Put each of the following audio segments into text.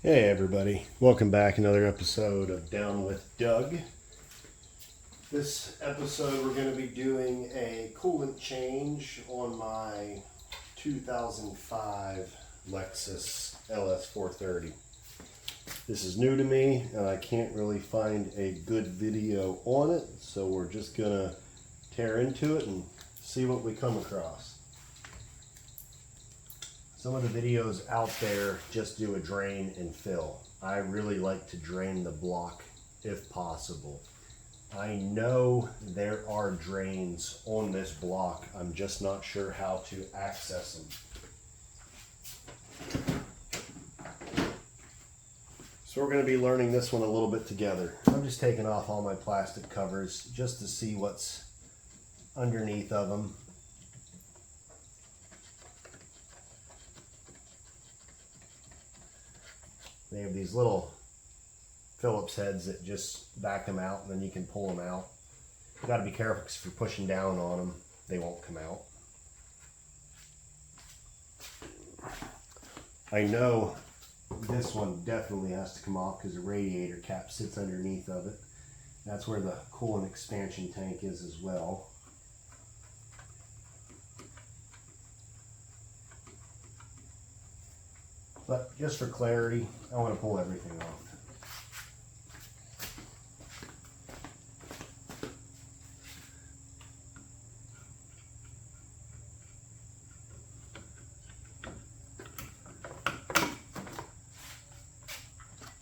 Hey everybody, welcome back. Another episode of Down with Doug. This episode we're going to be doing a coolant change on my 2005 Lexus LS430. This is new to me and I can't really find a good video on it, so we're just going to tear into it and see what we come across. Some of the videos out there just do a drain and fill. I really like to drain the block if possible. I know there are drains on this block. I'm just not sure how to access them. So we're going to be learning this one a little bit together. I'm just taking off all my plastic covers just to see what's underneath of them. They have these little Phillips heads that just back them out and then you can pull them out. You got to be careful because if you're pushing down on them, they won't come out. I know this one definitely has to come off because the radiator cap sits underneath of it. That's where the coolant expansion tank is as well. But just for clarity, I want to pull everything off.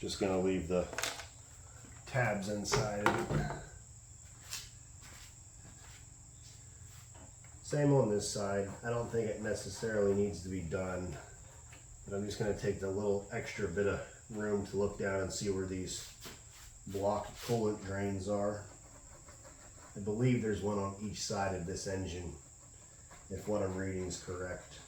Just going to leave the tabs inside of it. Same on this side. I don't think it necessarily needs to be done. But I'm just going to take the little extra bit of room to look down and see where these blocked coolant drains are. I believe there's one on each side of this engine, if what I'm reading is correct.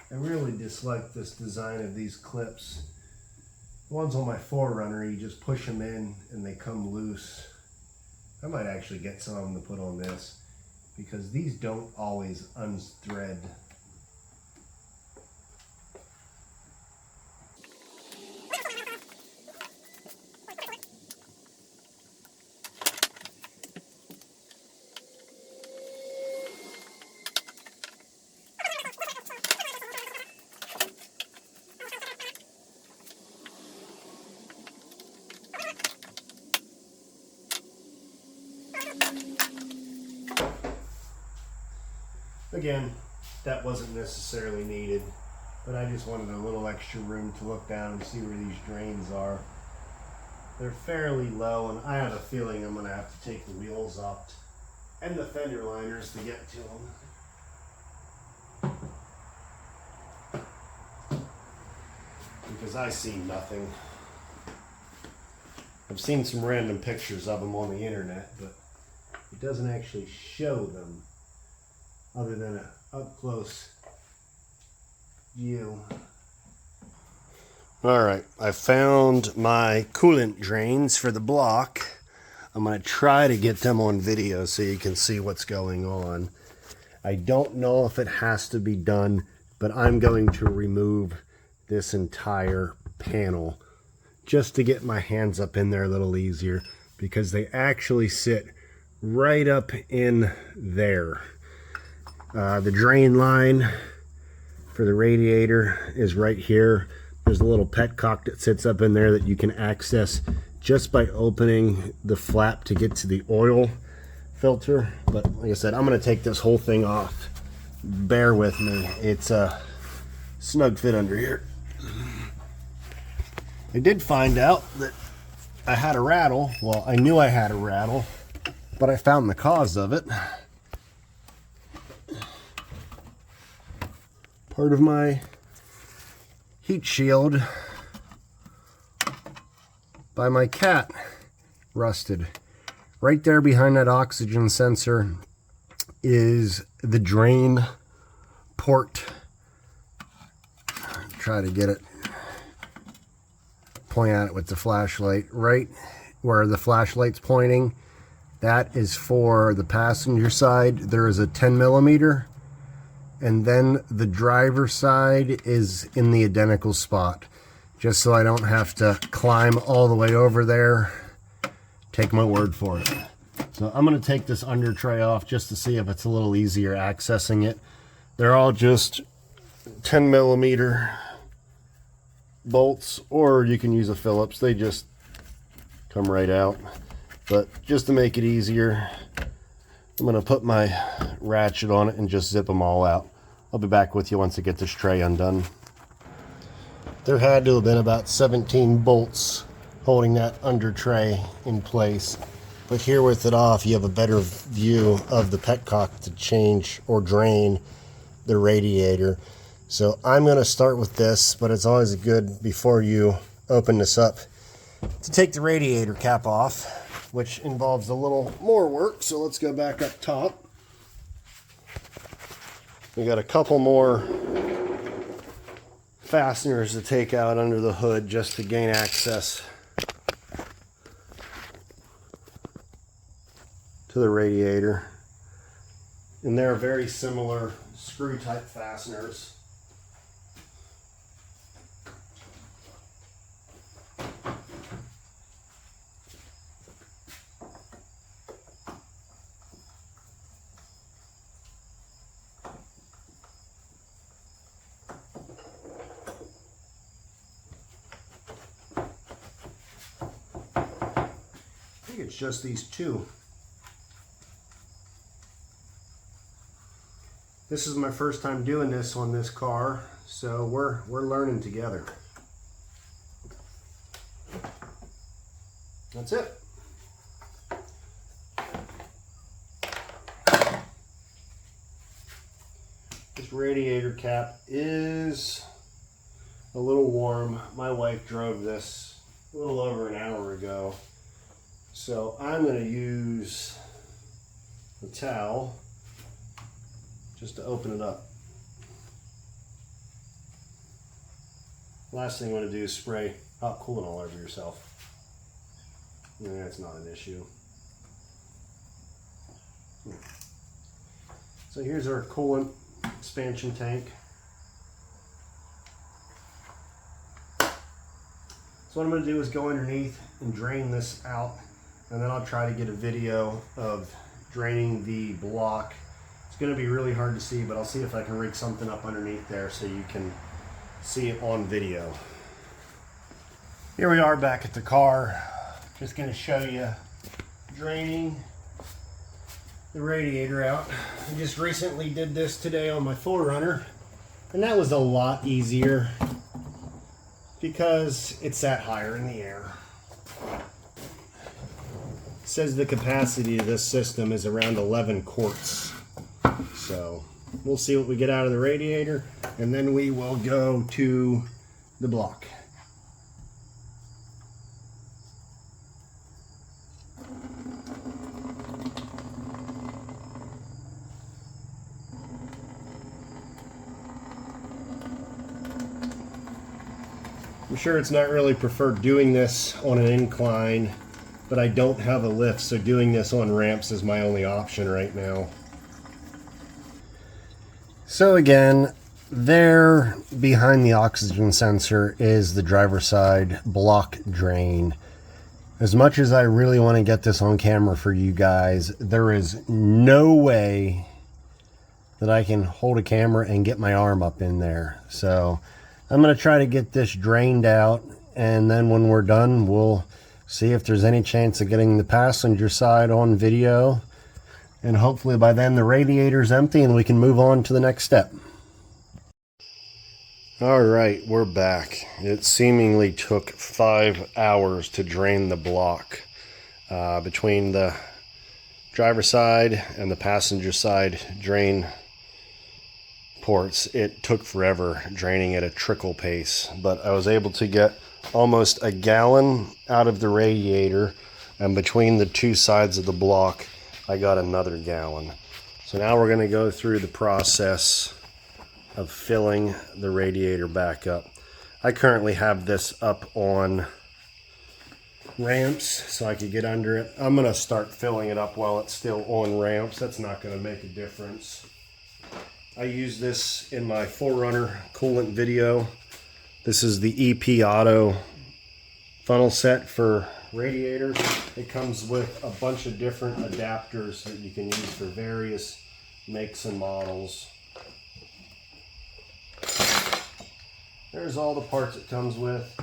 I really dislike this design of these clips. The ones on my 4Runner, you just push them in and they come loose. I might actually get some of them to put on this because these don't always unthread. Again, that wasn't necessarily needed, but I just wanted a little extra room to look down and see where these drains are. They're fairly low, and I have a feeling I'm going to have to take the wheels off and the fender liners to get to them. Because I see nothing. I've seen some random pictures of them on the internet, but it doesn't actually show them other than an up-close view. Alright, I found my coolant drains for the block. I'm going to try to get them on video so you can see what's going on. I don't know if it has to be done, but I'm going to remove this entire panel just to get my hands up in there a little easier because they actually sit right up in there. The drain line for the radiator is right here. There's a little petcock that sits up in there that you can access just by opening the flap to get to the oil filter. But like I said, I'm going to take this whole thing off. Bear with me. It's a snug fit under here. I did find out that I had a rattle. Well, I knew I had a rattle, but I found the cause of it. Part of my heat shield by my cat rusted. Right there behind that oxygen sensor is the drain port. Try to get it, point at it with the flashlight. Right where the flashlight's pointing, that is for the passenger side. There is a 10 millimeter, and then the driver's side is in the identical spot, just so I don't have to climb all the way over there. Take my word for it. So I'm going to take this under tray off just to see if it's a little easier accessing it. They're all just 10 millimeter bolts, or you can use a Phillips. They just come right out. But just to make it easier, I'm going to put my ratchet on it and just zip them all out. I'll be back with you once I get this tray undone. There had to have been about 17 bolts holding that under tray in place. But here with it off, you have a better view of the petcock to change or drain the radiator. So I'm going to start with this, but it's always good before you open this up to take the radiator cap off, which involves a little more work. So let's go back up top. We got a couple more fasteners to take out under the hood just to gain access to the radiator. And they're very similar screw type fasteners. I think it's just these two. This is my first time doing this on this car, so we're learning together. That's it. This radiator cap is a little warm. My wife drove this a little over an hour ago. So I'm going to use a towel just to open it up. Last thing you want to do is spray hot coolant all over yourself. That's not an issue. So here's our coolant expansion tank. So what I'm going to do is go underneath and drain this out, and then I'll try to get a video of draining the block. It's going to be really hard to see, but I'll see if I can rig something up underneath there so you can see it on video. Here we are back at the car. Just going to show you draining the radiator out. I just recently did this today on my 4Runner, and that was a lot easier because it sat higher in the air. It says the capacity of this system is around 11 quarts. So we'll see what we get out of the radiator, and then we will go to the block. I'm sure it's not really preferred doing this on an incline, but I don't have a lift, so doing this on ramps is my only option right now. So again, there behind the oxygen sensor is the driver's side block drain. As much as I really want to get this on camera for you guys, there is no way that I can hold a camera and get my arm up in there. So I'm going to try to get this drained out, and then when we're done, we'll see if there's any chance of getting the passenger side on video. And hopefully by then the radiator's empty and we can move on to the next step. Alright, we're back. It seemingly took 5 hours to drain the block. Between the driver's side and the passenger side drain ports, it took forever draining at a trickle pace. But I was able to get almost a gallon out of the radiator. and between the two sides of the block I got another gallon. So now we're going to go through the process of filling the radiator back up. I currently have this up on ramps so I could get under it. I'm going to start filling it up while it's still on ramps. That's not going to make a difference. I use this in my 4Runner coolant video. This is the EP Auto funnel set for radiators. It comes with a bunch of different adapters that you can use for various makes and models. There's all the parts it comes with.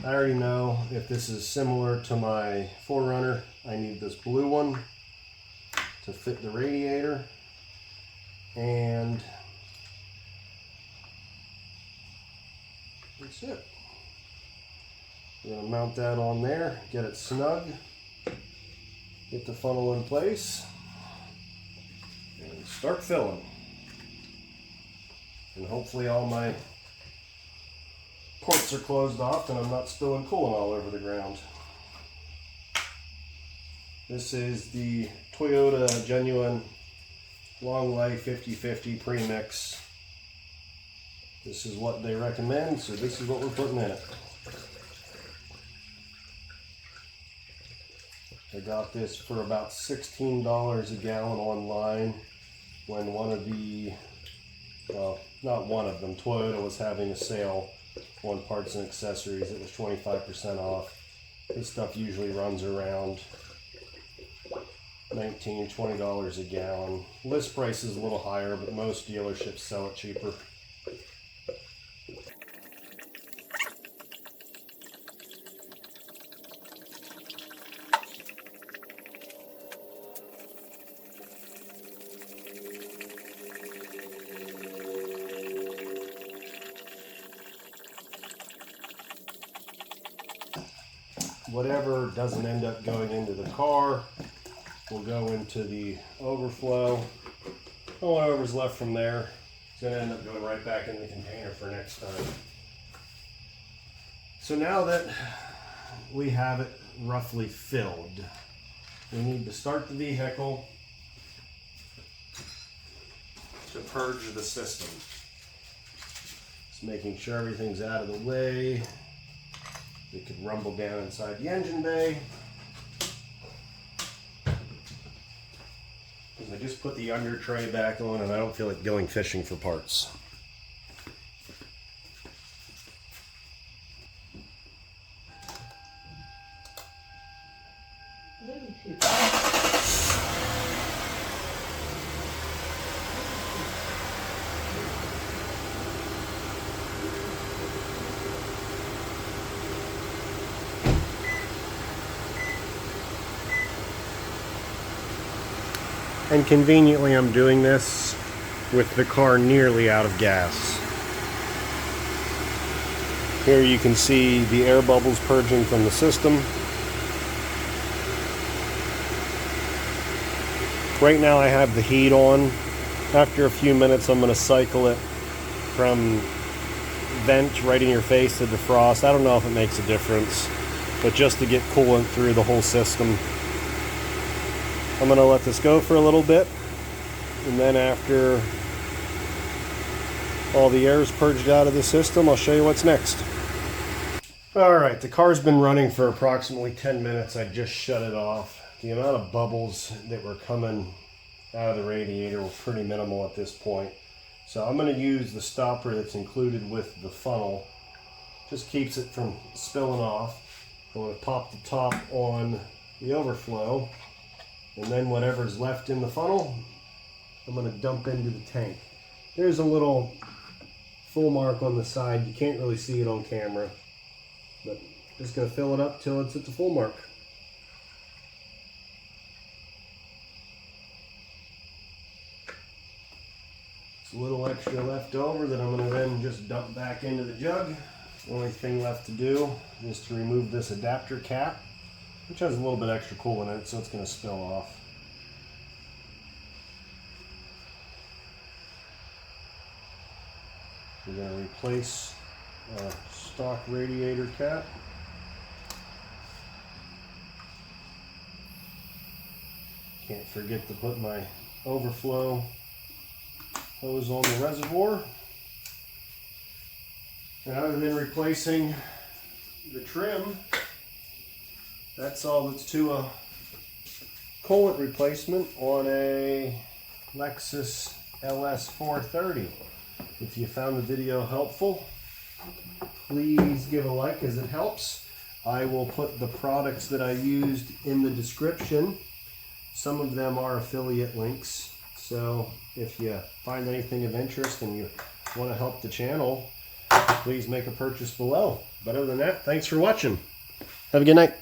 I already know if this is similar to my 4Runner, I need this blue one to fit the radiator, and that's it. We're going to mount that on there, get it snug, get the funnel in place, and start filling. And hopefully all my ports are closed off and I'm not spilling coolant all over the ground. This is the Toyota Genuine Long Life 50/50 premix. This is what they recommend, so this is what we're putting in it. I got this for about $16 a gallon online when one of the, well, not one of them, Toyota was having a sale on parts and accessories. It was 25% off. This stuff usually runs around $19, $20 a gallon. List price is a little higher, but most dealerships sell it cheaper. Whatever doesn't end up going into the car will go into the overflow. And whatever's left from there is going to end up going right back in the container for next time. So now that we have it roughly filled, we need to start the vehicle to purge the system. Just making sure everything's out of the way. It could rumble down inside the engine bay. I just put the under tray back on and I don't feel like going fishing for parts. And conveniently I'm doing this with the car nearly out of gas. Here you can see the air bubbles purging from the system. Right now I have the heat on. After a few minutes I'm going to cycle it from vent right in your face to defrost. I don't know if it makes a difference, but just to get coolant through the whole system. I'm going to let this go for a little bit, and then after all the air is purged out of the system, I'll show you what's next. Alright, the car's been running for approximately 10 minutes. I just shut it off. The amount of bubbles that were coming out of the radiator were pretty minimal at this point. So I'm going to use the stopper that's included with the funnel. Just keeps it from spilling off. I'm going to pop the top on the overflow. And then whatever's left in the funnel, I'm going to dump into the tank. There's a little full mark on the side. You can't really see it on camera. But just going to fill it up till it's at the full mark. There's a little extra left over that I'm going to then just dump back into the jug. The only thing left to do is to remove this adapter cap, which has a little bit extra coolant in it, so it's going to spill off. We're going to replace our stock radiator cap. Can't forget to put my overflow hose on the reservoir. And other than replacing the trim, that's all that's to a coolant replacement on a Lexus LS430. If you found the video helpful, please give a like as it helps. I will put the products that I used in the description. Some of them are affiliate links, so if you find anything of interest and you want to help the channel, please make a purchase below. But other than that, thanks for watching. Have a good night.